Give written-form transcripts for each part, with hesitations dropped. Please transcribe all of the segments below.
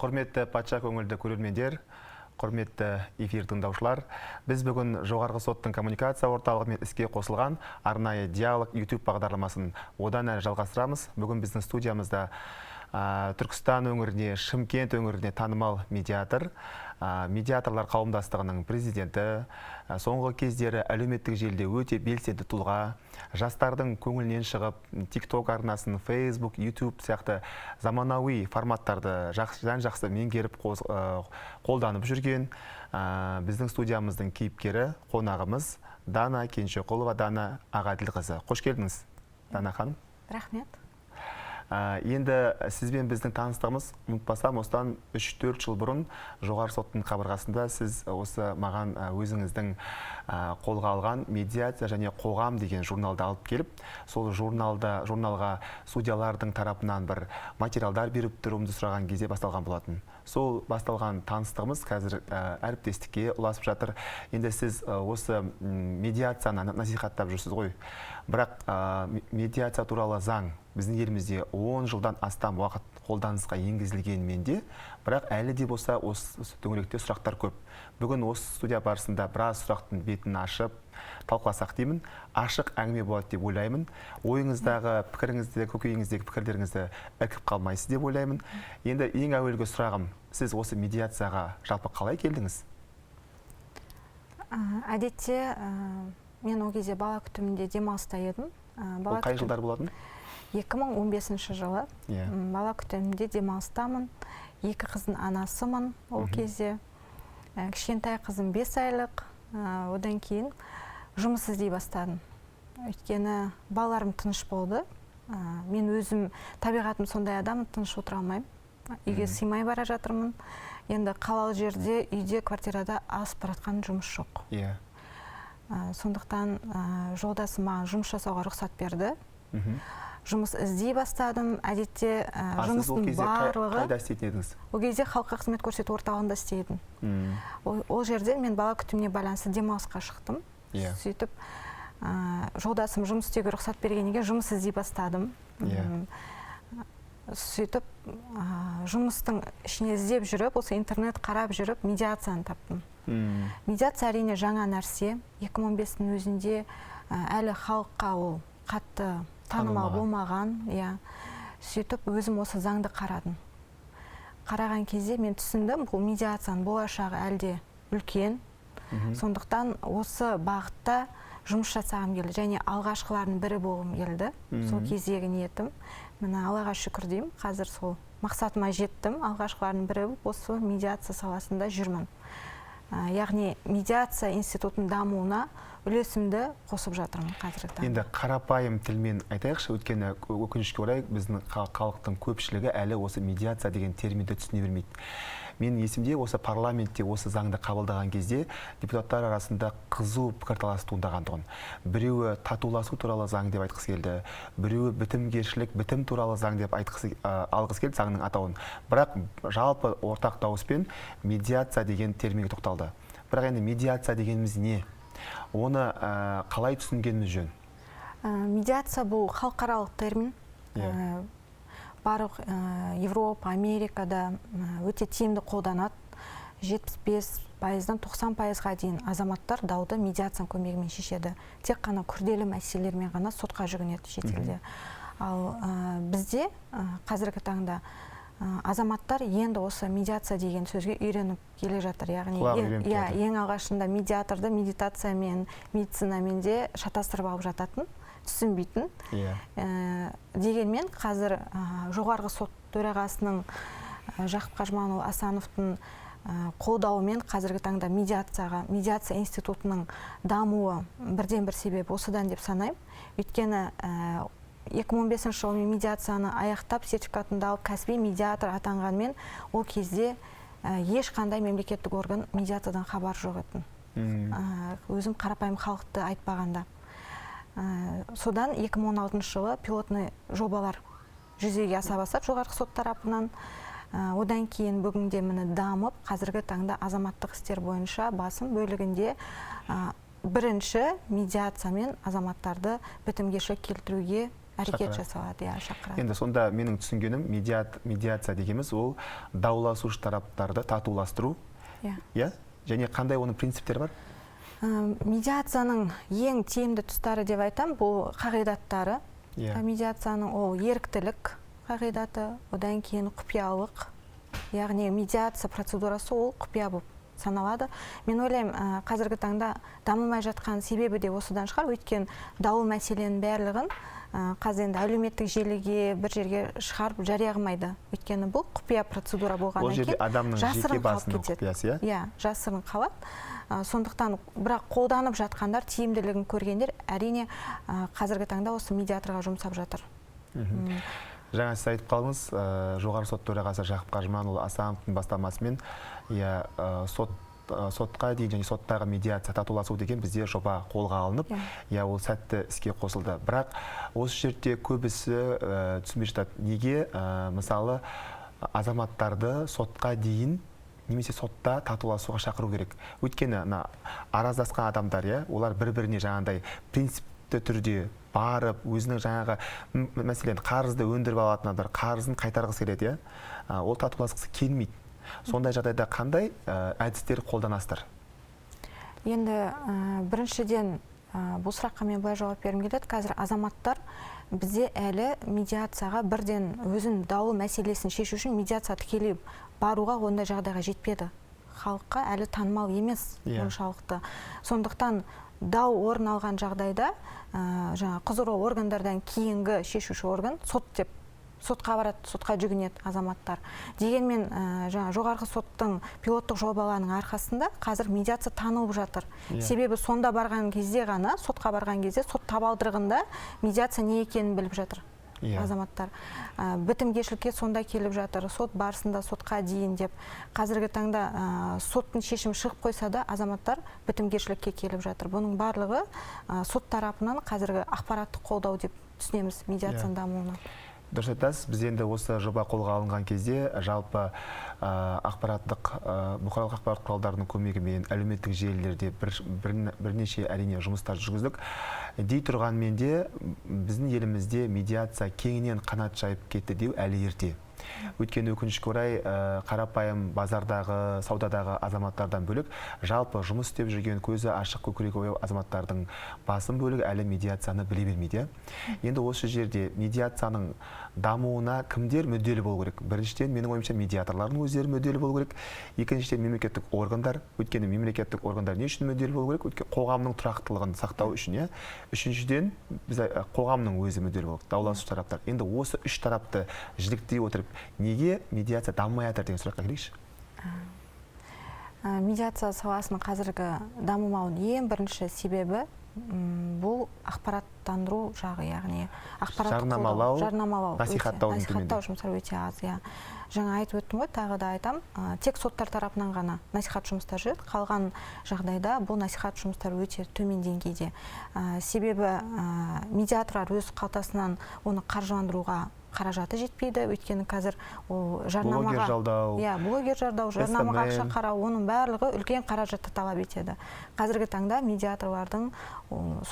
Құрметті патша көңілді көрермендер, құрметті эфир тыңдаушылар, біз бүгін жоғарғы соттың коммуникация орталығымен іске қосылған арнайы диалог YouTube бағдарламасын одан әрі жалғастырамыз. Бүгін біздің студиямызда Түркістан өңіріне, Шымкент өңіріне танымал медиатор, медиаторлар қауымдастығының президенті, соңғы кездері әлеуметтік желіде өте белсенді тұлға, жастардың көңілінен шығып, TikTok арнасын, Facebook, YouTube сияқты заманауи форматтарды жақсы меңгеріп қолданып жүрген біздің студиямыздың кейіпкері, қонағымыз Дана Кенжеқұлова Дана Ағаділқызы. Қош келдіңіз, Дана ханым. Рахмет. Енді сізбен біздің таныстығымыз, ұмытпасам, осыдан 3-4 жыл бұрын жоғарғы соттың қабырғасында сіз осы маған өзіңіздің қолға алған медиация және қоғам деген журналды алып келіп, сол журналға судьялардың тарапынан бір материалдар беріп тұруымды сұраған кезде басталған болатын. Сол басталған таныстығымыз қазір әріптестікке ұласып жатыр. Енді сіз осы медиацияны насихаттап жүрсіз ғой. Бірақ медиация туралы заң біздің елімізде 10 жылдан астам уақыт қолданысқа енгізілгенмен де, бірақ әлі де болса осы төңіректе сұрақтар көп. Бүгін осы студия барысында біраз сұрақтың бетін ашып, талқыласақ деймін. Ашық әңгіме болады деп ойлаймын. Ойыңыздағы пікіріңізді, көкейіңіздегі пікірлеріңізді іркіп қалмайсыз деп ойлаймын. Енді ең әуелгі сұрағым, сіз осы медиацияға жалпы қалай келдіңіз? Әдетте мен ол кезде бала күтімінде демалыста едім. Ол қай жылдар болатын? 2015 жылы. Бала күтімінде демалыстамын. 2 қыздың анасымын ол кезде. Кішкентай қызым 5 айлық. Одан кейін жұмыс іздей бастадым. Өйткені балаларым тыныш болды. Мен өзім табиғатым сондай адам, тыныш отыра алмаймын. Үйге сыймай бара жатырмын. Енді қалалы жерде, үйде, квартирада асып баратқан жұмыс жоқ. Сондықтан жолдасым маған жұмыс жасауға рұқсат берді. Жұмыс іздей бастадым. Әдетте жұмыстың барлығы... Қайда істейтін едіңіз? Ол кезде халыққа қызмет көрсету орталығында істедім. Ол жерде мен бала күтіміне байланысты демалысқа шықтым. Сөйтіп, жолдасым жұмыс істеуге рұқсат бергеннен кейін жұмыс іздей бастадым. Сөйтіп, жұмыстың ішіне іздеп жүріп, осы интернет қарап жүріп, медиацияны таптым. Медиация әрине жаңа нәрсе. 2015-тің өзінде әлі халыққа ол қатты танымал болмаған. Сөйтіп, өзім осы заңды қарадым. Қараған кезде мен түсіндім, бұл медиацияның болашағы әлде үлкен. Сондықтан осы бағытта жұмыс жасағым келді. Және алғашқылардың бірі болғым келді. Сол кездегі ниетім. Міне Аллаға шүкір деймін. Қазір сол мақсатыма жеттім. Алғашқылардың бірі осы медиация саласында жүрмін. Яғни медиация институтының дамуына үлесімді қосып жатырмын қазіргі таңда. Енді қарапайым тілмен айтайықшы, өйткені өкінішке орай біздің халықтың көпшілігі әлі осы медиация деген терминді түсіне бермейді. Мен есімде осы парламентте осы заңды қабылдаған кезде депутаттар арасында қызу пікірталас туындағандығын. Біреуі татуласу туралы заң деп айтқысы келді, біреуі бітімгершілік, бітім туралы заң деп алғысы келді заңның атауын. Бірақ жалпы ортақ дауыспен медиация деген терминге тоқталды. Бірақ енді медиация дегеніміз не? Оны қалай түсінгеніміз жөн? Медиация бұл халықаралық термин. Барлық Европа, Америкада өте тиімді қолданады. 75%-дан 90%-ға дейін азаматтар дауды медиацияның көмегімен шешеді. Тек қана күрделі мәселелермен ғана сотқа жүгінеді шетелде. Ал бізде қазіргі таңда азаматтар енді осы медиация деген сөзге үйреніп келе жатыр. Яғни ең алғашында медиаторды медитация мен медицинамен де шатастырып алып жататын, түсінбейтін. Дегенмен қазір жоғарғы сот төрағасының Жақып Қажыманұлы Асановтың қолдауымен қазіргі таңда медиация институтының дамуы бірден бір себеп осыдан деп санаймын. Өйткені 2015 жылы мен медиацияны аяқтап, сертификатымды алып, кәсіби медиатор атанғанмен, ол кезде ешқандай мемлекеттік орган медиациядан хабар жоқ етін. Өзім қарапайым халықты айтпағанда. Содан 2016 жылы пилотный жобалар жүзеге аса бастап жоғарғы сот тарапынан. Одан кейін бүгінде міне дамып, қазіргі таңда азаматтық істер бойынша басым бөлігінде бірінші медиациямен азаматтарды бітімгершілік келтіруге әрекет жасалады, шақырады. Енді сонда менің түсінгенім медиация дегеніміз ол дауласушы тараптарды татуластыру, және қандай оның принциптері бар? Медиацияның ең тиімді тұстары деп айтам, бұл қағидаттары. Медиацияның ол еріктілік қағидаты, одан кейін құпиялық. Яғни медиация процедурасы ол құпия болып саналады. Мен ойлаймын, қазіргі таңда дамымай жатқан себебі де осыдан шығар, өйткені даулы мәселенің барлығын қазір енді әлеуметтік желіге бір жерге шығарып жария қылмайды. Өйткені бұл құпия процедура болғаннан кейін ол жерде адамның жеке басының құпиясы, жасырын қалады. Сондықтан бірақ қолданып жатқандар, тиімділігін көргендер әрине қазіргі таңда осы медиаторға жұмсап жатыр. Жаңа сіз айтып қалдыңыз, жоғары сот төрағасы Жақып Қажыманұлы Асановтың бастамасымен сотқа дейін және соттағы медиация татуласу деген бізде жоба қолға алынып, ол сәтті іске қосылды. Бірақ осы жерде көбісі түсінбей жатады. Неге мысалы азаматтарды сотқа дейін немесе сотта татуласуға шақыру керек? Өйткені араздасқан адамдар, олар бір-біріне жаңағындай принципті түрде барып, өзінің жаңағы мәселен қарызды өндіріп алатын адамдар қарызын қайтарғысы келеді, ол татуласқысы келмейді. Сондай жағдайда қандай әдістер қолданасыздар? Енді біріншіден бұл сұраққа мен былай жауап бергім келеді. Қазір азаматтар бізде әлі медиацияға бірден өзін даулы мәселесін шешу үшін медиация тікелей баруға ондай жағдайға жетпеді. Халыққа әлі танымал емес оншалықты. Сондықтан дау орын алған жағдайда құзырлы органдардан кейінгі шешуші орган сот деп сотқа барады, сотқа жүгінеді азаматтар. Дегенмен жоғарғы соттың пилоттық жобаларының арқасында қазір медиация танылып жатыр. Себебі сонда барған кезде ғана, сотқа барған кезде сот табалдырығында медиация не екенін біліп жатыр азаматтар. Бітімгершілікке сонда келіп жатыр, сот барысында сотқа дейін деп. Қазіргі таңда соттың шешімі шығып қойса да азаматтар бітімгершілікке келіп жатыр. Бұның барлығы сот тарапынан қазіргі ақпараттық қолдау деп түсінеміз медиацияның дамуына. Дұрыс айтасыз, біз енді осы жоба қолға алынған кезде жалпы бұқаралық ақпарат құралдарының көмегімен әлеуметтік желілерде бірнеше әрине жұмыстар жүргіздік. Дей тұрғанмен де біздің елімізде медиация кеңінен қанат жайып кетті деу әлі ерте. Өйткені өкінішке орай қарапайым базардағы, саудадағы азаматтардан бөлек жалпы жұмыс істеп жүрген көзі ашық көкірегі ояу азаматтардың басым бөлігі әлі медиацияны біле бермейді. Енді осы жерде медиацияның дамуына кімдер мүдделі болу керек? Біріншіден, менің ойымша медиаторлардың өздері мүдделі болу керек. Екіншіден, мемлекеттік органдар. Өйткені мемлекеттік органдар не үшін мүдделі болу керек? Өйткені қоғамның тұрақтылығын сақтау үшін. Үшіншіден, біз қоғамның өзі мүдделі болу керек, дауласушы тараптар. Енді осы үш тарапты жіліктей отырып, неге медиация дамымай жатыр деген сұраққа келейікші? Медиация саласының қазіргі дамымауының ең бірінші себебі бұл ақпараттандыру жағы, яғни жарнамалау, насихаттау жұмыстары өте аз. Жаңа айтып өттім ғой, тағы да айтам, тек соттар тарапынан ғана насихат жұмыстар жүреді, қалған жағдайда бұл насихат жұмыстары өте төмен деңгейде. Себебі медиаторлар өз қалтасынан оны қаржыландыруға қаражаты жетпейді, өйткені қазір блогер жалдау, жарнамаға ақша қарау, оның барлығы үлкен қаражатты талап етеді. Қазіргі таңда медиаторлардың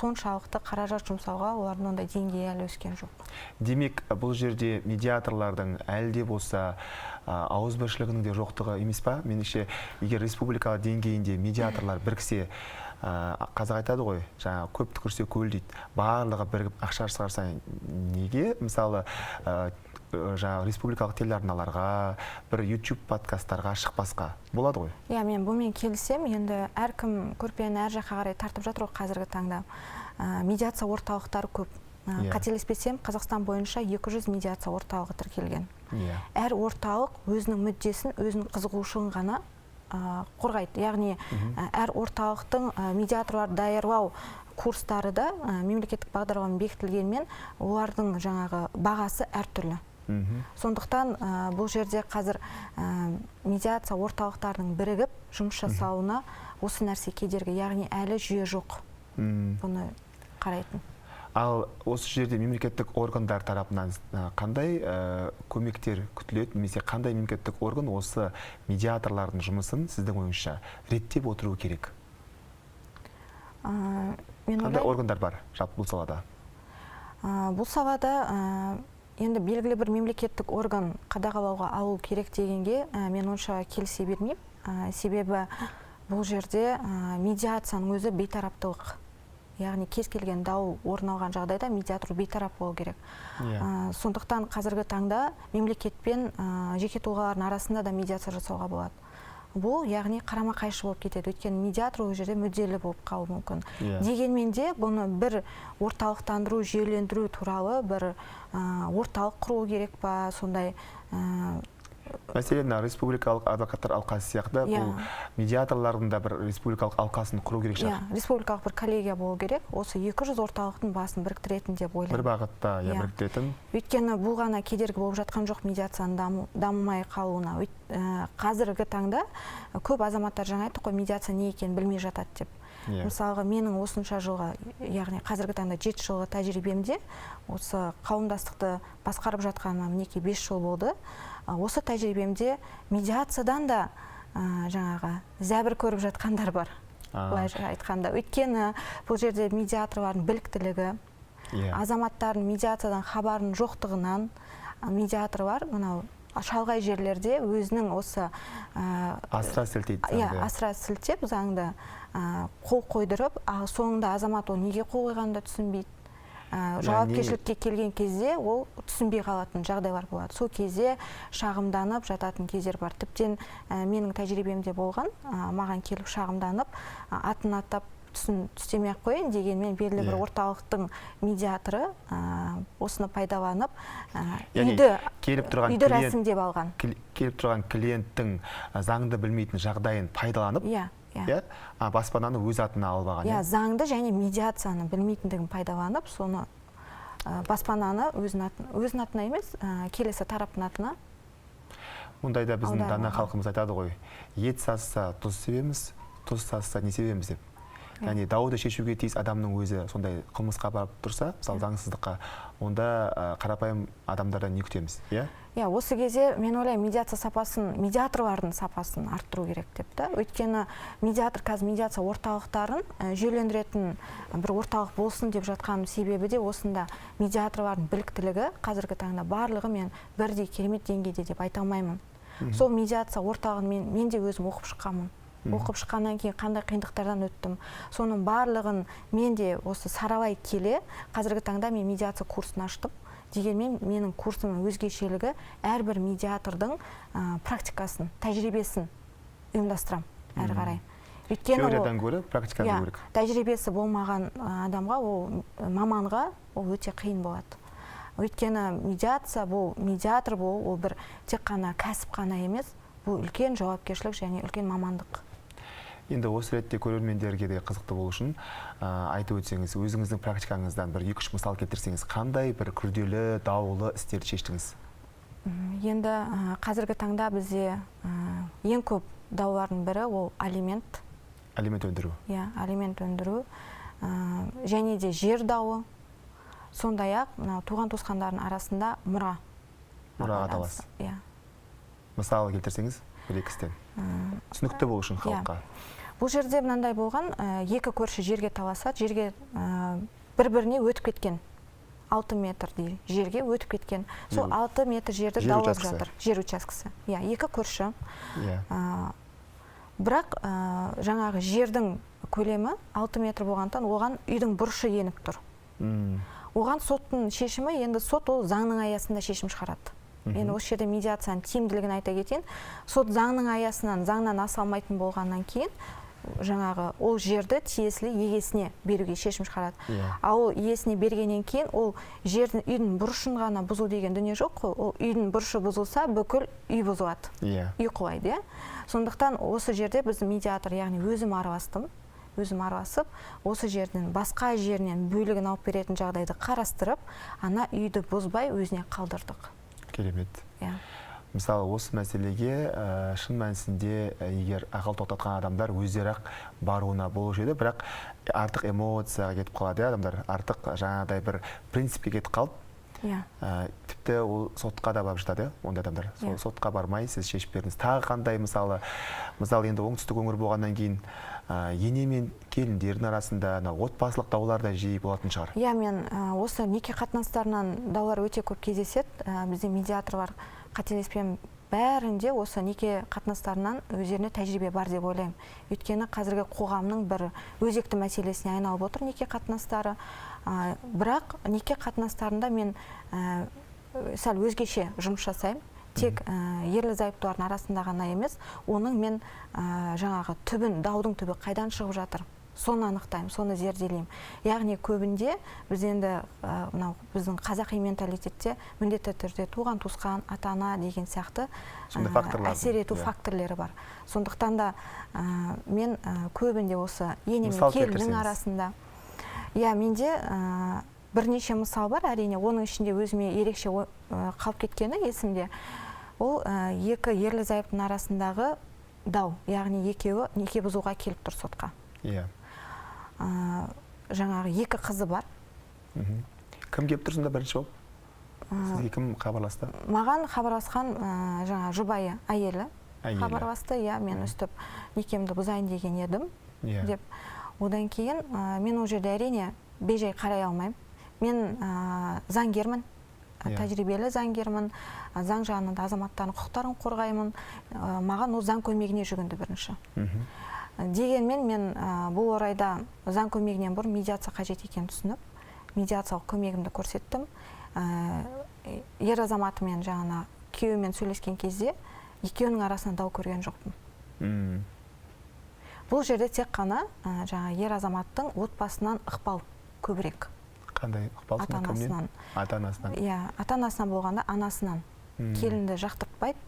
соншалықты қаражат жұмсауға олардың ондай деңгейі әлі өскен жоқ. Демек, бұл жерде медиаторлардың әлде болса ауызбіршілігінің де жоқтығы емес па? Меніңше, егер республикалық деңгейінде медиаторлар біріксе, қазақ айтады ғой, жаңа көп түкірсе көл дейді. Барлығы бірігіп ақша шығарса, неге мысалы жаңа республикалық телеарналарға, бір YouTube подкасттарға шықпасқа болады ғой? Мен бұмен келісем, енді әркім көрпені әр жаққа қарай тартып жатыр ғой қазіргі таңда. Медиация орталықтары көп. Қателеспесем, Қазақстан бойынша 200 медиация орталығы тіркелген. Әр орталық өзінің мүддесін, өзінің қызығушылығын ғана қорғайды. Яғни әр орталықтың медиаторлар даярлау курстары да мемлекеттік бағдарламамен бекітілгенмен олардың жаңағы бағасы әртүрлі. Сондықтан бұл жерде қазір медиация орталықтарының бірігіп жұмыс жасауына осы нәрсе кедергі, яғни әлі жүйе жоқ бұны қарайтын. Ал осы жерде мемлекеттік органдар тарапынан қандай көмектер күтіледі, немесе қандай мемлекеттік орган осы медиаторлардың жұмысын сіздің ойыңызша реттеп отыру керек? Қандай органдар бар жалпы бұл салада? Бұл салада енді белгілі бір мемлекеттік орган қадағалауға алу керек дегенге мен онша келісе бермеймін. Себебі бұл жерде медиацияның өзі бейтараптылық. Яғни кез келген дау орын алған жағдайда медиатор бейтарап болу керек. Сондықтан қазіргі таңда мемлекетпен жеке тұлғалардың арасында да медиация жасауға болады. Бұл яғни қарама қайшы болып кетеді. Өйткені медиатор ол жерде мүдделі болып қалуы мүмкін. Дегенмен де бұны бір орталықтандыру, жүйелендіру туралы бір орталық құру керек па, сондай. Мәселен, республикалық адвокаттар алқасы сияқты бұл медиаторлардың да бір республикалық алқасын құру керек шығар. Республикалық бір коллегия болу керек. Осы 200 орталықтың басын біріктіретін деп ойлаймын. Бір бағытта біріктіретін. Өйткені бұл ғана кедергі болып жатқан жоқ медиацияның дамымай қалуына. Қазіргі таңда көп азаматтар жаңа айтты ғой, медиация не екенін білмей жатады деп. Мысалға, менің осынша жылға, яғни қазіргі таңда 7 жылғы тәжірибемде осы қауымдастықты басқарып жатқаныма мінекей 5 жыл болды. Осы тәжірибемде медиациядан да жаңағы зәбір көріп жатқандар бар. Былайша айтқанда. Өйткені бұл жерде медиаторлардың біліктілігі, азаматтардың медиациядан хабардың жоқтығынан медиаторлар мынау шалғай жерлерде өзінің осы асыра сілтейді. Асыра сілтеп заңды қол қойдырып, соңында азамат ол неге қол қойғанын да түсінбейді. Жауапкершілікке келген кезде ол түсінбей қалатын жағдайлар болады. Сол кезде шағымданып жататын кездер бар. Тіптен менің тәжірибемде болған, маған келіп шағымданып, атын атап түстемей ақ қояйын дегенмен белгілі бір орталықтың медиаторы осыны пайдаланып үйді рәсімдеп алған. Келіп тұрған клиенттің заңды білмейтін жағдайын пайдаланып, баспананы өз атына алып алған. Заңды және медиацияны білмейтіндігін пайдаланып, соны баспананы өзінің атына емес, келесі тараптың атына. Мұндайда біздің дана халқымыз айтады ғой, ет сасса тұз себеміз, тұз сасса не себеміз деп. Яғни дауды шешуге тиіс адамның өзі сондай қылмысқа барып тұрса, мысалы заңсыздыққа, онда қарапайым адамдардан не күтеміз? Осы кезде мен ойлаймын, медиаторлардың сапасын арттыру керек депті. Өйткені медиация орталықтарын жүйелендіретін бір орталық болсын деп жатқан себебі де осында медиаторлардың біліктілігі қазіргі таңда барлығы мен бірдей керемет деңгейде деп айта алмаймын. Сол медиация орталығын мен де өзім оқып шыққанмын. Оқып шыққаннан кейін қандай қиындықтардан өттім. Соның барлығын мен де осы саралай келе, қазіргі таңда мен медиация курсын аштым. Дегенмен менің курсымның өзгешелігі әрбір медиатордың практикасын, тәжірибесін ұйымдастырам әрі қарай. Теориядан гөрі практикадан көрік. Тәжірибесі болмаған адамға, маманға ол өте қиын болады. Өйткені медиатор ол бір тек қана кәсіп қана емес, бұл үлкен жауапкершілік және үлкен мамандық. Енді осы ретте көрермендерге де қызықты болу үшін айтып өтсеңіз, өзіңіздің практикаңыздан бір 2-3 мысал келтірсеңіз, қандай бір күрделі, даулы істерді шештіңіз? Енді қазіргі таңда бізде ең көп даулардың бірі ол алимент. Алимент өндіру. Алимент өндіру. Және де жер дауы. Сондай-ақ туған туысқандардың арасында мұра. Мұраға талас. Мысалы келтірсеңіз, бір-екістен. Түсінікті болу үшін халыққа. Бұл жерде мынандай болған, екі көрші жерге таласады, жерге бір-біріне өтіп кеткен. 6 метр жерге өтіп кеткен. Сол 6 метр жерді даулап жатыр. Жер учаскесі. Екі көрші. Бірақ жаңағы жердің көлемі 6 метр болғандықтан оған үйдің бұрышы еніп тұр. Оған соттың шешімі, енді сот ол заңның аясында шешім шығарады. Енді осы жерде медиацияның тиімділігін айта кетейін. Сот заңның заңнан аса алмайтын болғаннан кейін, жаңағы ол жерді тиесілі егесіне беруге шешім шығарады. Ал иесіне бергеннен кейін ол үйдің бұрышын ғана бұзу деген дүние жоқ қой. Ол үйдің бұрышы бұзылса, бүкіл үй бұзылады. Үй құлайды. Сондықтан осы жерде біз медиатор, яғни өзім араласып, осы жерден басқа жерінен бөлігін алып беретін жағдайды қарастырып, ана үйді бұзбай өзіне қалдырдық. Керемет. Мысалы, осы мәселеге шын мәнісінде егер ақыл тоқтатқан адамдар өздері-ақ баруына болушы еді, бірақ артық эмоцияға кетіп қалады адамдар, артық жаңағыдай бір принципке кетіп қалып, тіпті ол сотқа да барып жатады, ондай адамдар. Сотқа бармай сіз шешіп бердіңіз. Тағы қандай мысалы енді оңтүстік өңір болғаннан кейін ене мен келіндердің арасында отбасылық даулар да жиі болатын шығар. Иә, мен осы неке қатынастарынан даулар өте көп кездеседі. Бізде медиатор бар, қателеспеймін, бәрінде осы неке қатынастарынан өздеріне тәжірибе бар деп ойлаймын. Өйткені қазіргі қоғамның бір өзекті мәселесіне айналып отыр неке қатынастары. Бірақ неке қатынастарында мен сәл өзгеше жұмыс жасаймын. Тек ерлі зайыптылардың арасында ғана емес, оның мен жаңағы түбін, даудың түбі қайдан шығып жатыр, соны анықтаймын, соны зерделеймін. Яғни көбінде біз енді біздің қазақи менталитетте міндетті түрде туған туысқан, ата-ана деген сияқты әсер ету факторлары бар. Сондықтан да мен көбінде осы ене мен келіннің арасында, менде бірнеше мысал бар, әрине, оның ішінде өзіме ерекше қалып кеткені есімде. Ол екі ерлі зайыптың арасындағы дау, яғни екеуі неке бұзуға келіп тұр сотқа. Жаңағы екі қызы бар. Кім келіп тұр сонда бірінші болып? Сізге кім хабарласты? Маған хабарласқан жаңа жұбайы, әйелі хабарласты. Мен өстіп некемді бұзайын деген едім деп. Одан кейін мен ол жерде әрине бейжай қарай алмаймын. Мен заңгермін, тәжірибелі заңгермін, заң жағынан азаматтардың құқықтарын қорғаймын. Маған ол заң көмегіне жүгінді бірінші. Дегенмен мен бұл орайда заң көмегінен бұрын медиация қажет екенін түсініп, медиациялық көмегімді көрсеттім. Ер азаматымен жаңа күйеуімен сөйлескен кезде екеуінің арасында дау көрген жоқпын. Бұл жерде тек қана жаңа ер азаматтың отбасынан ықпал көбірек. Қандай ықпал? Ата-анасынан. Ата-анасынан. Ата-анасынан болғанда анасынан. Келінді жақтыртпайды.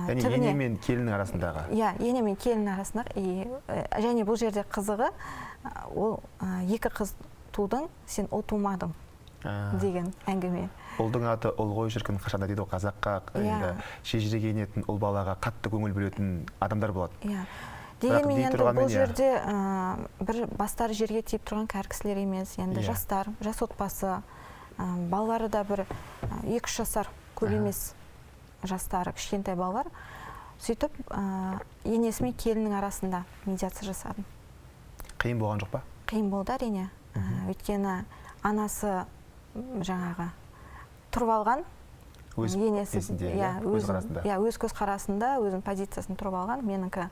Ене мен келіннің арасындағы. Ене мен келіннің арасындағы. Және бұл жерде қызығы, ол екі қыз тудың, сен ұл тумадың деген әңгіме. Ұлдың аты ұл ғой шіркін, қашанда дейді қазаққа, шежіреге енетін ұл балаға қатты көңіл бөлетін адамдар болады. Дегенмен енді бұл жерде бір бастары жерге тиіп тұрған кәрі кісілер емес, енді жастар, жас отбасы, балалары да бір 2-3 жасар, көп емес жастары, кішкентай балалар. Сөйтіп, енесі мен келіннің арасында медиация жасадым. Қиын болған жоқ па? Қиын болды әрине. Өйткені анасы жаңағы тұрып алған, өз көзқарасында, өзінің позициясын тұрып алған. Менікі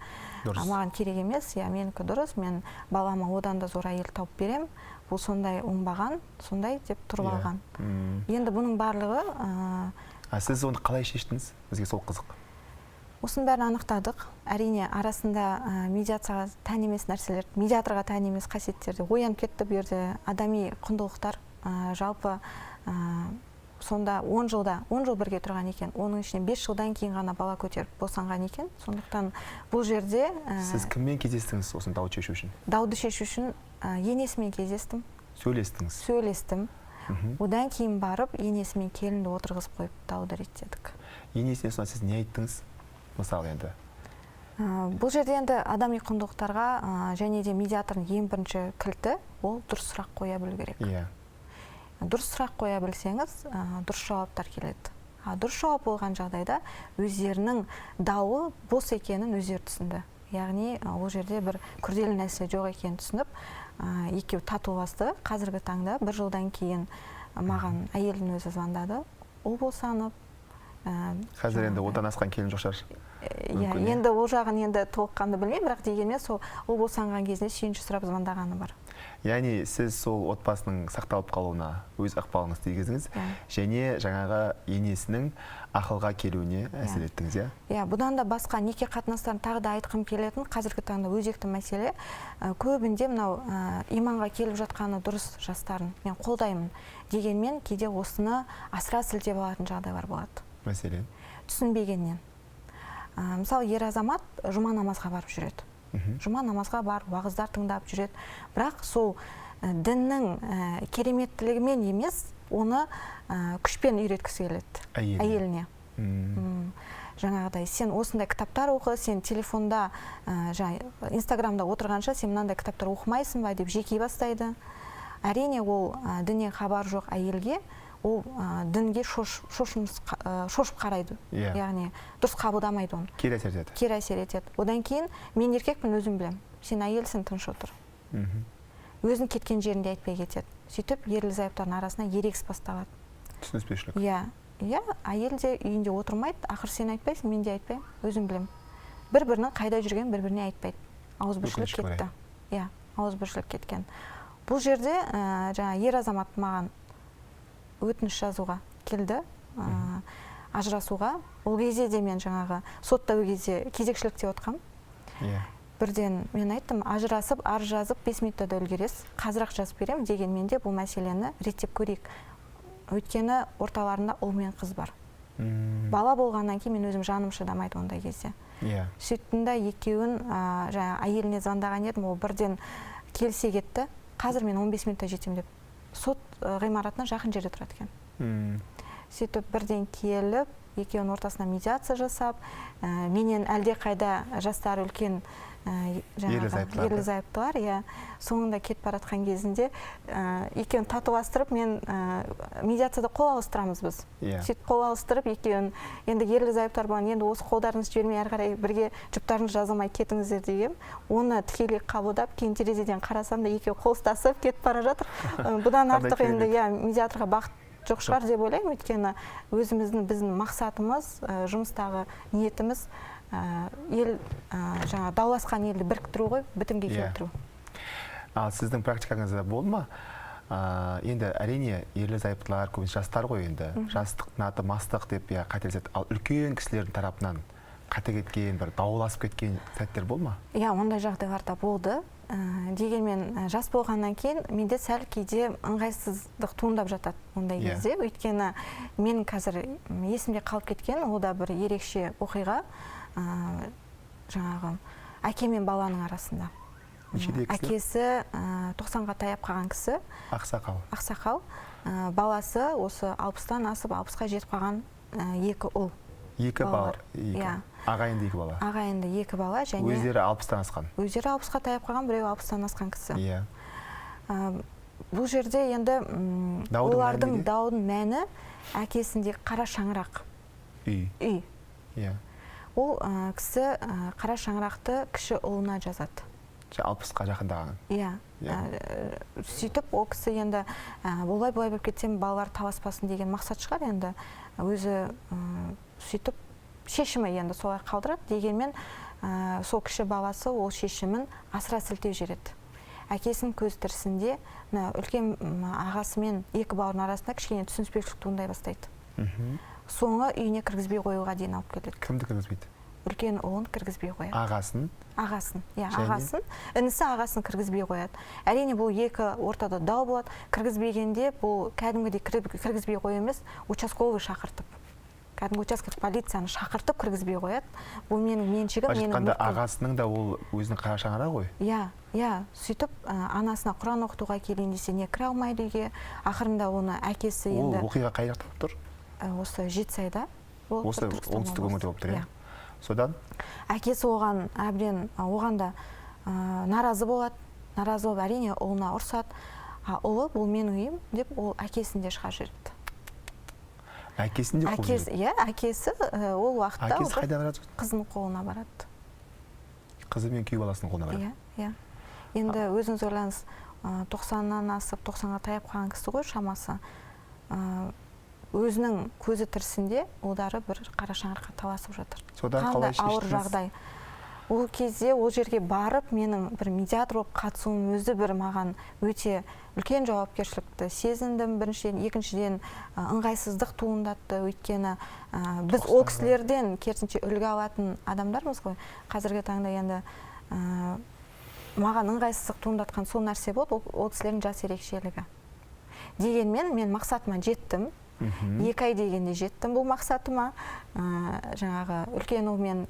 маған керек емес, менікі дұрыс, мен балама одан да зор әйел тауып берем. Бұл сондай оңбаған, сондай деп тұрып алған. Енді бұның барлығы... Сіз оны қалай шештіңіз? Бізге сол қызық. Осының бәрін анықтадық. Әрине, арасында медиацияға тән емес нәрселер, медиаторға тән емес қасиеттерде оянып кетті, бұл жерде адами құндылықтар. Жалпы сонда 10 жыл бірге тұрған екен. Оның ішінен 5 жылдан кейін ғана бала көтеріп босанған екен. Сондықтан бұл жерде... Сіз кіммен кездестіңіз осыны дауды шешу үшін? Дауды шешу үшін енесімен кездестім. Сөйлестіңіз? Сөйлестім. Одан кейін барып, енесімен келінді отырғызып қойып дауды реттедік. Енесіне сонда сіз не айттыңыз? Мысалы енді? Бұл жерде енді адами құндылықтарға және де медиатордың ең бірінші кілті ол дұрыс сұрақ қоя білу керек. Дұрыс сұрақ қоя білсеңіз, дұрыс жауаптар келеді. Дұрыс жауап болған жағдайда өздерінің дауы бос екенін өздері түсінді. Яғни ол жерде бір күрделі нәрсе жоқ екенін түсініп, екеуі татуласты. Қазіргі таңда 1 жылдан кейін маған әйелдің өзі звондады. Ол босанып. Қазір енді одан асқан келін жоқ шығар. Енді ол жағын енді толыққанды білмеймін, бірақ дегенмен сол ол босанған кезінде сүйінші сұрап звондағаны бар. Яғни сіз сол отбасының сақталып қалуына өз ықпалыңыз тигіздіңіз, және жаңағы енесінің ақылға келуіне әсер еттіңіз, Бұдан да басқа неке қатынастарын тағы да айтқым келетін қазіргі таңда өзекті мәселе, көбінде мынау иманға келіп жатқаны дұрыс жастарын мен қолдаймын. Дегенмен кейде осыны асыра сілтеп алатын жағдайлар болады. Мәселен? Түсінбегеннен. Мысалы, ер азамат жұма намазға барып жүреді. Жұма намазға барып, уағыздар тыңдап жүреді. Бірақ сол діннің кереметтілігімен емес, оны күшпен үйреткісі келеді әйеліне. Жаңағыдай, сен осындай кітаптар оқы, сен телефонда, инстаграмда отырғанша, сен мынандай кітаптар оқымайсың ба деп жеки бастайды. Әрине, ол діннен хабар жоқ әйелге ол дінге шошып қарайды. Яғни дұрыс қабылдамайды оны. Кері әсер етеді. Кері әсер етеді. Одан кейін мен еркекпін, өзім білем. Сен әйелсің, тыныш отыр. Өзінің кеткен жерінде айтпай кетеді. Сөйтіп ерлі зайыптардың арасына ерегіс басталады. Түсініспеушілік. Иә, әйел де үйінде отырмайды, ақыр сен айтпайсың, мен де айтпаймын, өзім білем. Бір-бірінің қайда жүрген бір-біріне айтпайды. Ауызбіршілік кетті. Иә, ауызбіршілік кеткен. Бұл жерде жаңа ер азамат маған өтініш жазуға келді, ажырасуға. Ол кезде де мен жаңағы сотта кезде кезекшілікте отқам. Бірден мен айттым, ажырасып, арыз жазып 5 минутта үлгересіз, қазір-ақ жазып беремін дегенмен де бұл мәселені реттеп көрейік. Өйткені орталарында ұл мен қыз бар. Бала болғаннан кейін мен өзім жаным шыдамайды ондай кезде. Сөйттім де екеуін әйеліне звондаған едім, ол бірден келсе кетті. Қазір мен 15 минутта жетем деп. Сот ғимаратына жақын жерде тұрады екен. Сөйтіп бірден келіп, екеуінің ортасына медиация жасап, менен әлде қайда жастары үлкен ерлі зайыптылар, соңында кетіп баратқан кезінде екеуін татуластырып, мен медиацияда қол алыстырамыз біз. Сөйтіп қол алыстырып, екеуін енді ерлі зайыптар болған, енді осы қолдарыңыз жібермей әрі қарай бірге жұптарыңыз жазылмай кетіңіздер деген. Оны тікелей қабылдап, кейін терезеден қарасам да екеуі қол ұстасып кетіп бара жатыр. Бұдан артық енді медиаторға бақыт жоқ шығар деп ойлаймын, өйткені біздің мақсатымыз, жұмыстағы ниетіміз жаңа дауласқан елді біріктіру ғой, бітімге келтіру. Сіздің практикаңызда болды ма? Енді әрине ерлі зайыптылар көбінесе жастар ғой, енді жастықтың аты мастық деп қателеседі. Ал үлкен кісілердің тарапынан қате кеткен, бір дауласып кеткен сәттер болды ма? Ондай жағдайларда болды. Дегенмен жас болғаннан кейін менде сәл кейде ыңғайсыздық туындап жатады ондай кезде. Өйткені мен қазір есімде қалып кеткен, ол да бір ерекше оқиға. Жаңағы әке мен баланың арасында. Әкесі 90-ға таяп қалған кісі. Ақсақал. Баласы осы 60-тан асып 60-қа жетіп қалған 2 ұл. 2 бала. Ағайынды 2 бала. Ағайынды 2 бала. Өздері 60-тан асқан. Өздері 60-қа таяп қалған, біреу 60-тан асқан кісі. Бұл жерде енді олардың даудың мәні әкесіндегі қара шаңырақ. Үй. Ол кісі қара шаңырақты кіші ұлына жазады. 60-қа жақындаған. Сөйтіп, ол кісі енді болай болып кетсем, балалар таласпасын деген мақсат шығар енді. Өзі сөйтіп, шешімі енді солай қалдырады. Дегенмен, сол кіші баласы ол шешімін асыра сілтеу жереді. Әкесінің көз тірісінде үлкен ағасы мен 2 бауырының арасында кішкене түсініспеушілік туындай бастайды. Соңы үйіне кіргізбей қоюға дейін алып келеді. Кімді кіргізбейді? Үлкен ұлын кіргізбей қояды. Ағасын? Ағасын. Ағасын. Інісі ағасын кіргізбей қояды. Әрине бұл екі ортада дау болады. Кіргізбегенде бұл кәдімгідей кіргізбей қою емес, участковый шақыртып. Кәдімгі участковый полицияны шақыртып кіргізбей қояды. Бұл менің меншігім. Былайша айтқанда ағасының да ол өзінің қара шаңырағы ғой? Сөйтіп анасына Құран оқытуға келейін десе не кіре алмайды үйге. Ақырында оны әкесі енді... Ол оқиға қай жақта болып тұр? Осы Жетісайда. Осы оңтүстік өңірде болып тұр, Содан? Әкесі оған да наразы болады. Наразы болып әрине ұлына ұрсады. Ұлы бұл менің үйім деп ол әкесінде шығарып жібереді. Әкесінде қуып жібереді? Әкесі ол уақытта... Әкесі қайда барады? Қызының қолына барады. Қызы мен күйеу баласының қолына барады? Енді өзіңіз ойлаңыз, 90-нан асып 90-ға таяп қалған кісі ғой шамасы. Өзінің көзі тірісінде ұлдары бір қара шаңыраққа таласып жатыр. Қандай ауыр жағдай. Ол кезде ол жерге барып, менің бір медиатор болып қатысуым өзі бір маған өте үлкен жауапкершілікті сезіндім. Біріншіден, екіншіден ыңғайсыздық туындатты. Өйткені біз ол кісілерден керісінше үлгі алатын адамдармыз ғой. Қазіргі таңда енді маған ыңғайсыздық туындатқан сол нәрсе болды, ол кісілердің жас ерекшелігі. Дегенмен мен мақсатыма жеттім. 2 ай дегенде жеттім бұл мақсатыма. Жаңағы үлкен ұл мен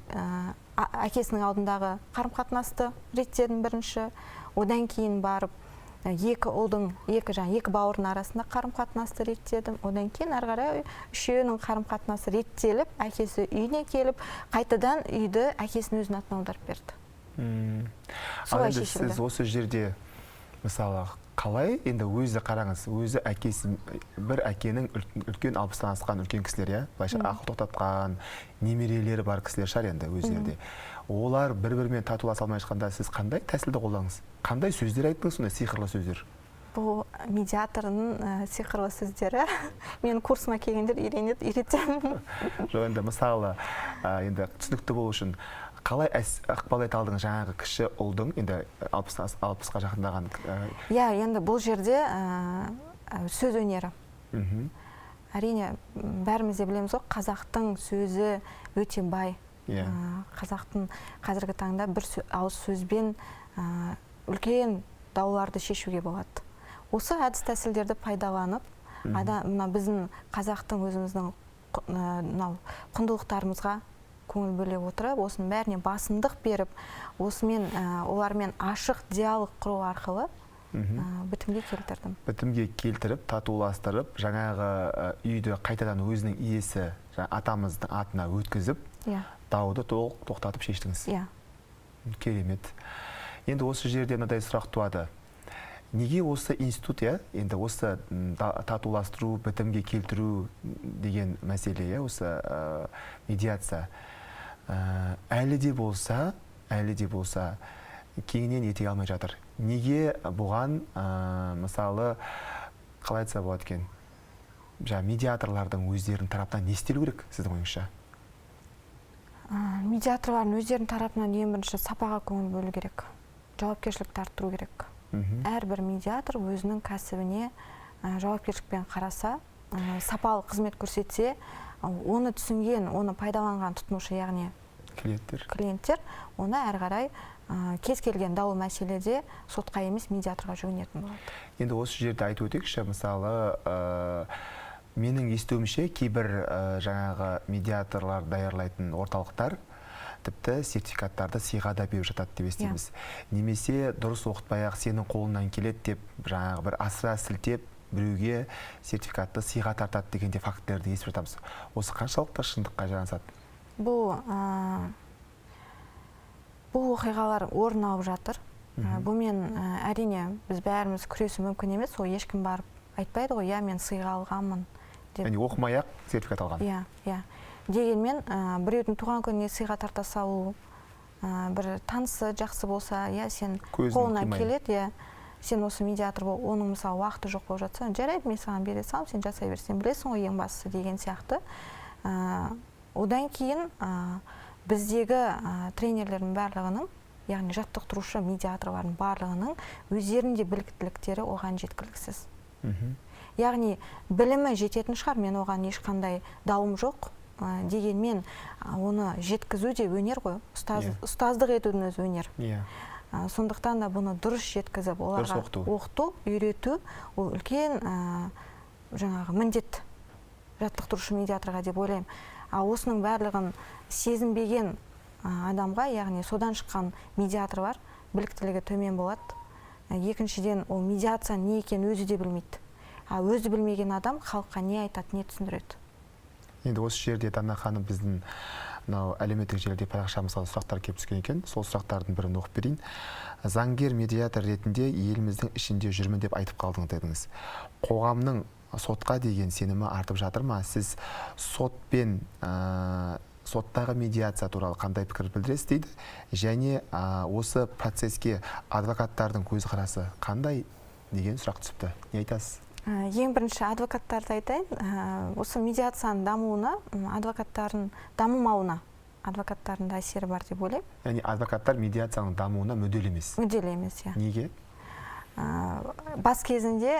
әкесінің алдындағы қарым-қатынасты реттедім бірінші. Одан кейін барып екі бауырдың арасында қарым-қатынасты реттедім. Одан кейін әрі қарай үшеуінің қарым-қатынасы реттеліп, әкесі үйіне келіп, қайтадан үйді әкесінің өзінің атына аударып берді. Солай шешілді. Сіз осы жерде мысалы қалай енді өзі қараңыз, өзі әкесі, бір әкенің үлкен 60-тан асқан үлкен кісілер, иә, былайша ақыл тоқтатқан немерелері бар кісілер шығар енді өздерінде. Олар бір-бірімен татуласа алмай жатқанда сіз қандай тәсілді қолдаңыз? Қандай сөздер айттыңыз, сондай сиқырлы сөздер? Бұл медиаторның сиқырлы сөздері. Мен курсыма келгендер үйретемін. Жоқ, енді мысалы, енді түсінікті болу үшін қалай ықпал ете алдыңыз жаңағы кіші ұлдың, енді 60-қа жақындаған? Иә, енді бұл жерде сөз өнері. Әрине, бәріміз де білеміз ғой, қазақтың сөзі өте бай. Қазақтың қазіргі таңда бір ауыз сөзбен үлкен дауларды шешуге болады. Осы әдіс тәсілдерді пайдаланып, біздің қазақтың өзіміздің құндылықтарымызға көңіл бөле отырып, осының бәріне басымдық беріп, осымен олармен ашық диалог құру арқылы бітімге келтірдім. Бітімге келтіріп, татуластырып, жаңағы үйді қайтадан өзінің иесі, атамыздың атына өткізіп, дауды толық тоқтатып шештіңіз. Керемет. Енді осы жерде мынадай сұрақ туады. Неге осы институт, енді осы татуластыру, бітімге келтіру деген мәселе, осы медиация әлі де болса кеңінен ете алмай жатыр? Неге бұған, мысалы, қалай айтса болады екен, медиаторлардың өздерінің тарапынан не істелу керек, сіздің ойыңызша? Медиаторлардың өздерінің тарапынан ең бірінші сапаға көңіл бөлу керек, жауапкершілікті арттыру керек. Әрбір медиатор өзінің кәсібіне жауапкершілікпен қараса, сапалы қызмет көрсетсе, оны түсінген, оны пайдаланған тұтынушы, яғни клиенттер, оны әрі қарай кез келген даулы мәселеде сотқа емес медиаторға жүгінетін болады. Енді осы жерде айтып өтейікші, мысалы, менің естуімше кейбір жаңағы медиаторлар даярлайтын орталықтар тіпті сертификаттарды сыйға да беріп жатады деп естиміз. Немесе дұрыс оқытпай-ақ сенің қолыңнан келеді деп, жаңағы бір асыра сілтеп, біреуге сертификатты сыйға тартады дегенде фактілерді естіп жатамыз. Осы қаншалықты шындыққа жанасады? Бұл оқиғалар орын алып жатыр. Бұмен әрине біз бәріміз күресу мүмкін емес, ол ешкім барып айтпайды ғой, мен сыйға алғанмын деп. Яғни оқымай-ақ сертификат алған? Иә. Дегенмен, біреудің туған күніне сыйға тарта салу, бір танысы жақсы болса, сен қолынан келеді, сен осы медиатор бол, оның мысалы уақыты жоқ болып жатса, жарайды, мен саған бере салам, сен жасай берсен, білесің ғой ең бастысы деген сияқты. Одан кейін біздегі тренерлердің барлығының, яғни жаттықтырушы медиаторлардың барлығының өздерінде біліктіліктері оған жеткіліксіз. Яғни білімі жететін шығар, мен оған ешқандай дауым жоқ. Дегенмен оны жеткізу де өнер ғой, ұстаздық етудің өзі өнер. Сондықтан да бұны дұрыс жеткізіп, оларға оқыту, үйрету, ол үлкен жаңағы міндет жаттықтырушы медиаторға деп ойлаймын. Осының барлығын сезінбеген адамға, яғни содан шыққан медиаторлар біліктілігі төмен болады. Екіншіден, ол медиация не екенін өзі де білмейді. Өзі білмеген адам халыққа не айтады, не түсіндіреді. Енді осы жерде Дана ханым біздің әлеуметтік желіде парақшамызға сұрақтар келіп түскен екен. Сол сұрақтардың бірін оқып берейін. Заңгер медиатор ретінде еліміздің ішінде жүрмін деп айтып қалдыңыз дедіңіз. Қоғамның сотқа деген сенімі артып жатыр ма? Сіз соттағы медиация туралы қандай пікір білдіресіз дейді? Және осы процеске адвокаттардың көзқарасы қандай деген сұрақ түсіпті. Не айтасыз? Ең бірінші адвокаттарды айтайын. Осы медиацияның дамуына, адвокаттардың дамымауына, адвокаттардың да әсері бар деп ойлаймын. Яғни адвокаттар медиацияның дамуына мүдделі емес? Мүдделі емес, иә. Неге? Бас кезінде,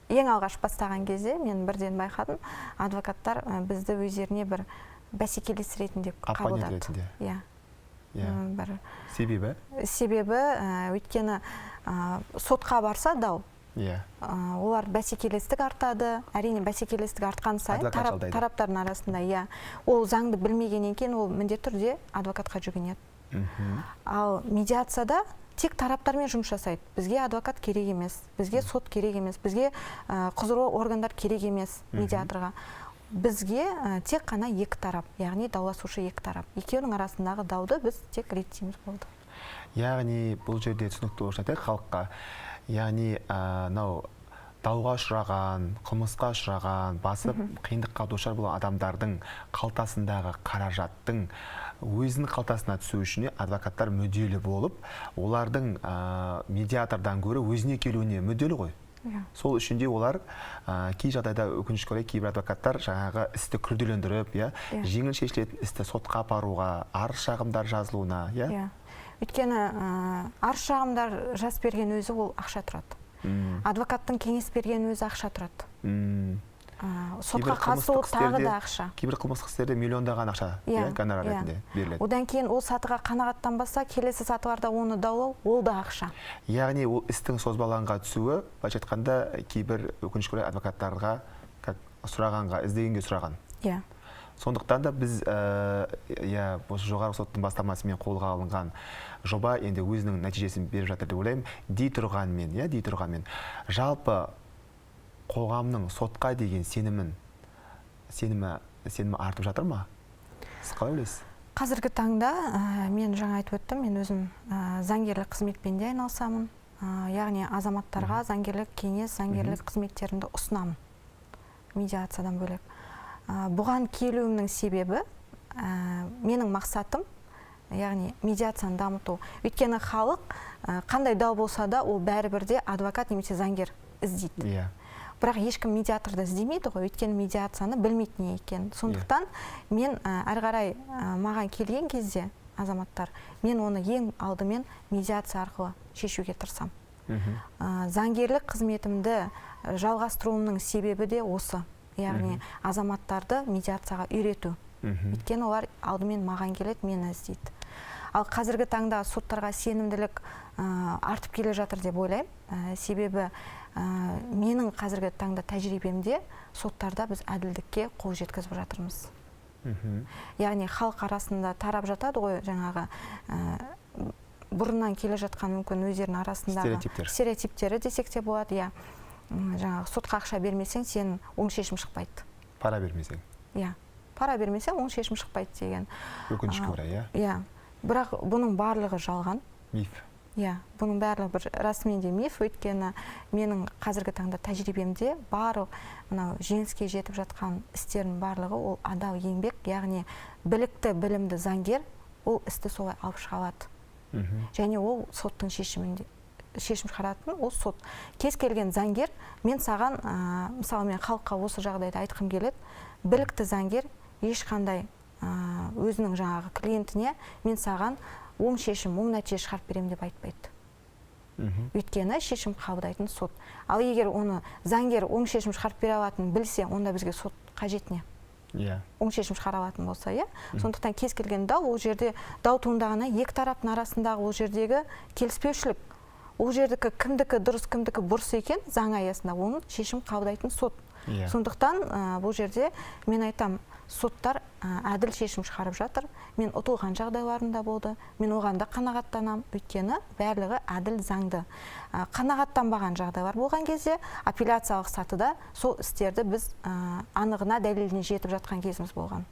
ең алғаш бастаған кезде мен бірден байқадым, адвокаттар бізді өздеріне бір бәсекелес ретінде қабылдады. Себебі? Себебі, өйткені сотқа барса дау, олар бәсекелестік артады. Әрине бәсекелестік артқан сайын тараптардың арасында, ол заңды білмегеннен кейін ол міндетті түрде адвокатқа жүгінеді. Ал медиацияда тек тараптармен жұмыс жасайды. Бізге адвокат керек емес, бізге сот керек емес, бізге құзырлы органдар керек емес медиаторға. Бізге тек қана екі тарап, яғни дауласушы екі тарап. Екеуінің арасындағы дауды біз тек реттейміз болды. Яғни бұл жерде түсінікті болып жатыр халыққа. яғни мынау дауға ұшыраған, қылмысқа ұшыраған, басып қиындыққа душар болған адамдардың қалтасындағы қаражаттың өзінің қалтасына түсу үшін адвокаттар мүдделі болып, олардың медиатордан гөрі өзіне келуіне мүдделі ғой. Сол үшін де олар кей жағдайда өкінішке орай кейбір адвокаттар жаңағы істі күрделендіріп, жеңіл шешілетін істі сотқа апаруға, арыз шағымдар жазылуына, өйткені арыз шағымдар жазып берген өзі ол ақша тұрады. Адвокаттың кеңес берген өзі ақша тұрады. Сотқа қатысу тағы да ақша. Кейбір қылмыстық істерде миллиондаған ақша гонорар ретінде беріледі. Одан кейін ол сатыға қанағаттанбаса, келесі сатыларда оны даулау, ол да ақша. Яғни ол істің созбалаңға түсуі, былайша айтқанда кейбір өкінішке орай адвокаттарға сұрағанға, іздегенге сұраған. Сондықтан да біз осы жоғарғы соттың бастамасымен қолға алынған жоба енді өзінің нәтижесін беріп жатыр деп ойлаймын. Дей тұрғанмен, жалпы қоғамның сотқа деген сенімі артып жатыр ма? Сіз қалай ойлайсыз? Қазіргі таңда мен жаңа айтып өттім, мен өзім заңгерлік қызметпен де айналысамын. Яғни азаматтарға заңгерлік кеңес, заңгерлік қызметтерімді ұсынамын. Медиациядан бөлек. Бұған келуімнің себебі менің мақсатым, яғни медиацияны дамыту. Өйткені халық қандай дау болса да, ол бәрібір де адвокат немесе заңгер іздейді. Бірақ ешкім медиаторды іздемейді ғой, өйткені медиацияны білмейтін екен. Сондықтан мен әрі қарай маған келген кезде азаматтар, мен оны ең алдымен медиация арқылы шешуге тырысам. Заңгерлік қызметімді жалғастыруымның себебі де осы. Яғни азаматтарды медиацияға үйрету. Өйткені олар алдымен маған келеді, мені іздейді. Ал қазіргі таңда соттарға сенімділік артып келе жатыр деп ойлаймын. Себебі менің қазіргі таңда тәжірибемде соттарда біз әділдікке қол жеткізіп жатырмыз. Яғни халық арасында тарап жатады ғой, жаңағы бұрыннан келе жатқан мүмкін өздерінің арасындағы стереотиптері десек те болады. Жаңағы сотқа ақша бермесең, сен оң шешім шықпайды. Пара бермесең. Пара бермесең, оң шешім шықпайды деген. Өкінішке орай, Бірақ бұның барлығы жалған. Миф. Бұның барлығы бір расымен миф, өйткені менің қазіргі таңда тәжірибемде барлық жеңіске жетіп жатқан істердің барлығы ол адал еңбек, яғни білікті, білімді заңгер ол істі солай алып шығалады. Және ол соттың шешім шығаратын, ол сот. Кез келген заңгер, мен саған, мысалы мен халыққа осы жағдайда айтқым келеді, білікті заңгер ешқандай өзінің жаңағы клиентіне мен саған оң шешім, оң нәтиже шығарып беремін деп айтпайды. Өйткені шешім қабылдайтын сот. Ал егер оны заңгер оң шешім шығарып бере алатынын білсе, онда бізге сот қажет не? Оң шешім шығара алатын болса, сондықтан кез келген дау, ол жерде дау туындағаны екі тараптың арасындағы ол жердегі келіспеушілік. Ол жердікі кімдікі дұрыс, кімдікі бұрыс екен, заң аясында оның шешім қабылдайтын сот. Сондықтан бұл жерде мен айтам, соттар әділ шешім шығарып жатыр. Мен ұтылған жағдайларында болды. Мен оған да қанағаттанам, өйткені барлығы әділ заңды. Қанағаттанбаған жағдайлар болған кезде апелляциялық сатыда сол істерді біз анығына, дәлеліне жетіп жатқан кезіміз болған.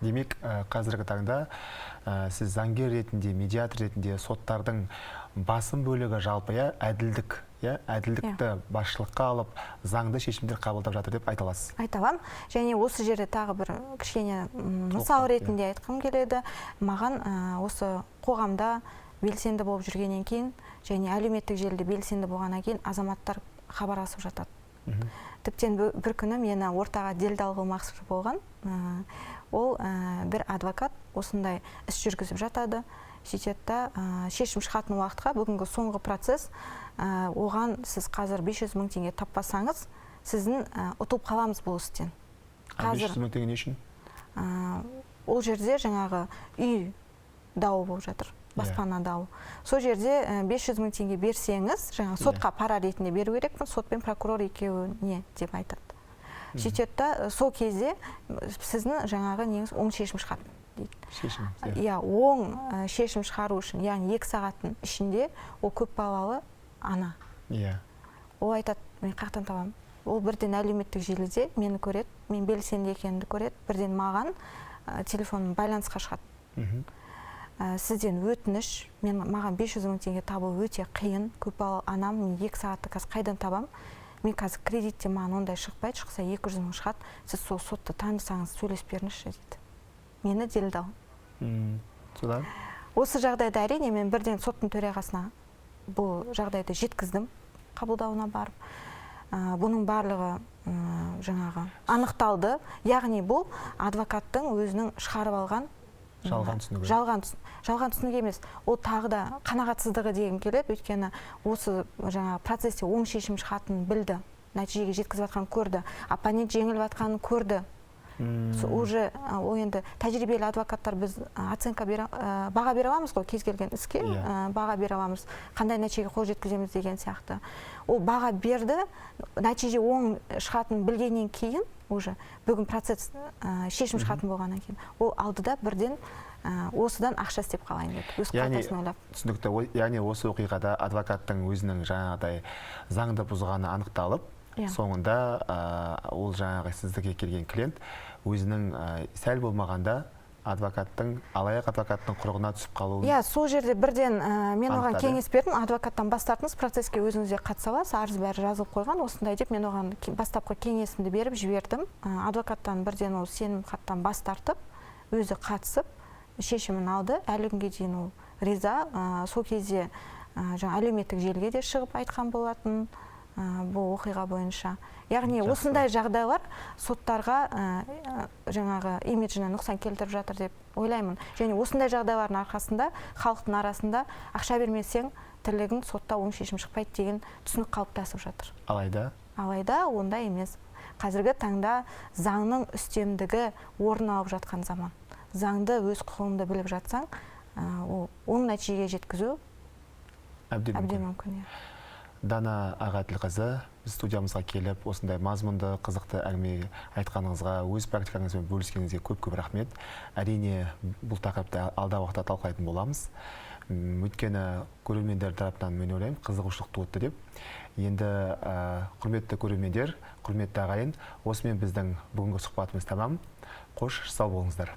Демек, қазіргі таңда сіз заңгер ретінде, медиатор ретінде соттардың басым бөлігі жалпы әділдік, әділдікті басшылыққа алып, заңды шешімдер қабылдап жатыр деп айта аласыз. Айта аламын. Және осы жерде тағы бір кішкене мысал ретінде айтқым келеді. Маған осы қоғамда белсенді болып жүргеннен кейін, және әлеуметтік желіде белсенді болғаннан кейін азаматтар хабарласып жатады. Тіптен бір күні мені ортаға делдал қылмақшы болған. Ол бір адвокат осындай іс жүргізіп жатады. Сөйтеді, шешім шығатын уақытқа бүгінгі соңғы процесс, оған сіз қазір 500 мың теңге таппасаңыз, сіздің ұтылып қаламыз бұл істен. 500 мың теңге не үшін? Ол жерде жаңағы үй дауы болып жатыр, баспана дауы. Сол жерде 500 мың теңге берсеңіз, жаңағы сотқа пара ретінде беру керекпін, сот пен прокурор екеуіне деп айтады. Сөйтеді, сол кезде сіздің жаңағы неңіз оң шешім шығады. Оң шешім шығару үшін, яғни 2 сағаттың ішінде ол көп балалы ана. Ол айтады, мен қақтан табамын. Ол бірден әлеуметтік желіде мені көреді, мен белсенді екенімді көреді, бірден маған телефоным байланысқа шығады. сізден өтініш, маған 500 мың теңге табу өте қиын, көпбалалы анам, мен 2 сағатты қазір қайдан табам? Мен қазір кредитте маған ондай шықпайды, шықса 200 мың шығады, сіз сол сотты танысаңыз сөйлесіп беріңізші дейді. Мені делдал. Содан? Осы жағдайда әрине мен бірден соттың төрағасына бұл жағдайды жеткіздім, қабылдауына барып. Бұның барлығы жаңағы анықталды. Яғни бұл адвокаттың өзінің шығарып алған Жалған түсінігі. Жалған түсінігі емес. Ол тағы да қанағатсыздығы дегім келеді. Өйткені осы жаңағы процесте оң шешім шығатынын білді. Нәтижеге жеткізіп жатқанын көрді. Оппонент жеңіліп жатқанын көрді. Уже енді тәжірибелі адвокаттар біз оценка баға бере аламыз ғой, кез келген іске баға бере аламыз, қандай нәтижеге қол жеткіземіз деген сияқты. Ол баға берді, нәтиже оң шығатынын білгеннен кейін, уже бүгін процесс шешім шығатын болғаннан кейін, ол алдыда бірден осыдан ақша істеп қалайын деді, өз қалтасын ойлап. Түсінікті, яғни осы оқиғада адвокаттың өзінің жаңағыдай заңды бұзғаны анықталып, соңында ол жаңағы сіздіге келген клиент өзінің сәл болмағанда алаяқ адвокаттың құрығына түсіп қалуын. Сол жерде бірден мен оған кеңес бердім, адвокаттан бас тартыңыз, процеске өзіңіз де қатыса аласыз, арыз бәрі жазылып қойған, осындай деп мен оған бастапқы кеңесімді беріп жібердім. Адвокаттан бірден ол сенім хаттан бас тартып, өзі қатысып, шешімін алды. Әлі күнге дейін ол риза. Сол кезде әлеуметтік желіге де шығып айтқан болатын бұл оқиға бойынша. Яғни осындай жағдайлар соттарға жаңағы имиджіне нұқсан келтіріп жатыр деп ойлаймын. Және осындай жағдайлардың арқасында халықтың арасында ақша бермесең тірлігің сотта оң шешім шықпайды деген түсінік қалыптасып жатыр. Алайда ондай емес. Қазіргі таңда заңның үстемдігі орын алып жатқан заман. Заңды өз құқығыңды біліп жатсаң, оң нәтижеге жеткізу әбден мүмкін. Дана Ағаділқызы, біз студиямызға келіп, осындай мазмұнды, қызықты әңгіме айтқаныңызға, өз практикаңызбен бөліскеніңізге көп рахмет. Әрине, бұл тақырыпты алдағы уақытта талқылайтын боламыз. Өйткені көрермендер тарапынан мен ойлаймын, қызығушылық туытты деп. Енді құрметті көрермендер, құрметті ағайын, осымен біздің бүгінгі сұхбатымыз тамам. Қош, сау болыңыздар.